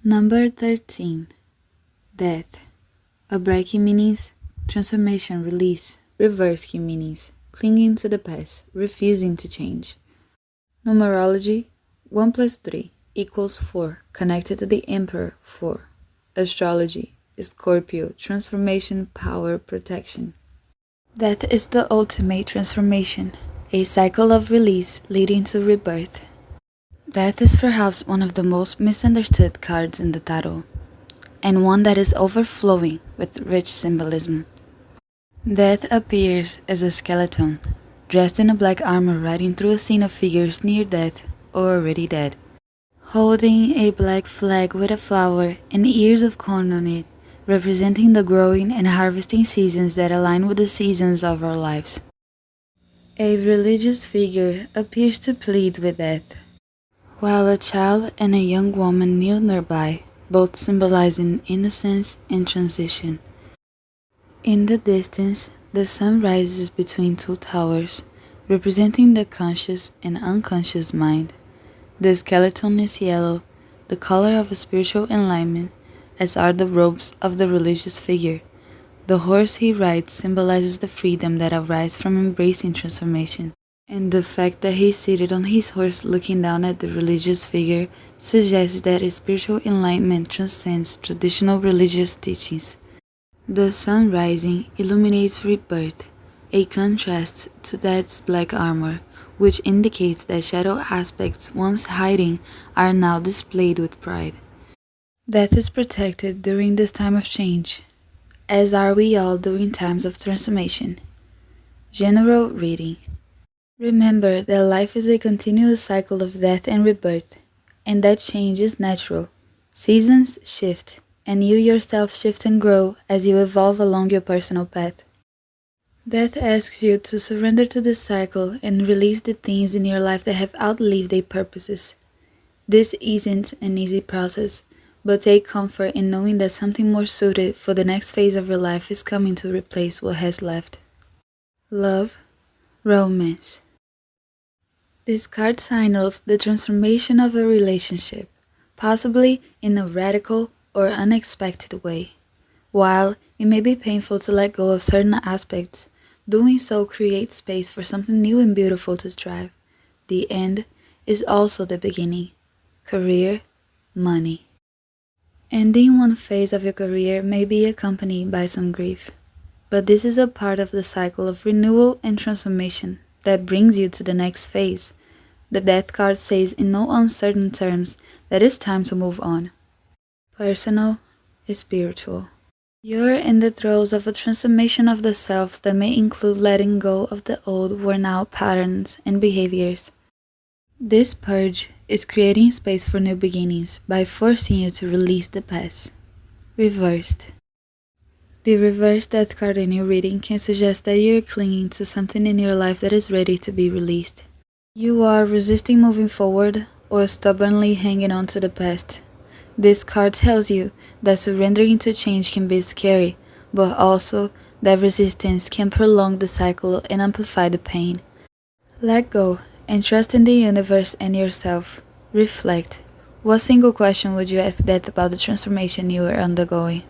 Number 13. Death. A bright key meanings, transformation, release. Reverse key meanings, clinging to the past, refusing to change. Numerology, 1 plus 3 equals 4, connected to the Emperor, 4. Astrology, Scorpio, transformation, power, protection. Death is the ultimate transformation, a cycle of release leading to rebirth. Death is perhaps one of the most misunderstood cards in the tarot, and one that is overflowing with rich symbolism. Death appears as a skeleton, dressed in a black armor riding through a scene of figures near death or already dead, holding a black flag with a flower and ears of corn on it, representing the growing and harvesting seasons that align with the seasons of our lives. A religious figure appears to plead with death, while a child and a young woman kneel nearby, both symbolizing innocence and transition. In the distance, the sun rises between two towers, representing the conscious and unconscious mind. The skeleton is yellow, the color of a spiritual enlightenment, as are the robes of the religious figure. The horse he rides symbolizes the freedom that arises from embracing transformation, and the fact that he is seated on his horse looking down at the religious figure suggests that his spiritual enlightenment transcends traditional religious teachings. The sun rising illuminates rebirth, a contrast to Death's black armor, which indicates that shadow aspects once hiding are now displayed with pride. Death is protected during this time of change, as are we all during times of transformation. General reading. Remember that life is a continuous cycle of death and rebirth, and that change is natural. Seasons shift, and you yourself shift and grow as you evolve along your personal path. Death asks you to surrender to this cycle and release the things in your life that have outlived their purposes. This isn't an easy process, but take comfort in knowing that something more suited for the next phase of your life is coming to replace what has left. Love, romance. This card signals the transformation of a relationship, possibly in a radical or unexpected way. While it may be painful to let go of certain aspects, doing so creates space for something new and beautiful to thrive. The end is also the beginning. Career, money. Ending one phase of your career may be accompanied by some grief, but this is a part of the cycle of renewal and transformation that brings you to the next phase. The Death card says in no uncertain terms that it's time to move on. Personal, spiritual. You're in the throes of a transformation of the self that may include letting go of the old, worn-out patterns and behaviors. This purge is creating space for new beginnings by forcing you to release the past. Reversed. The reverse Death card in your reading can suggest that you're clinging to something in your life that is ready to be released. You are resisting moving forward or stubbornly hanging on to the past. This card tells you that surrendering to change can be scary, but also that resistance can prolong the cycle and amplify the pain. Let go and trust in the universe and yourself. Reflect. What single question would you ask Death about the transformation you are undergoing?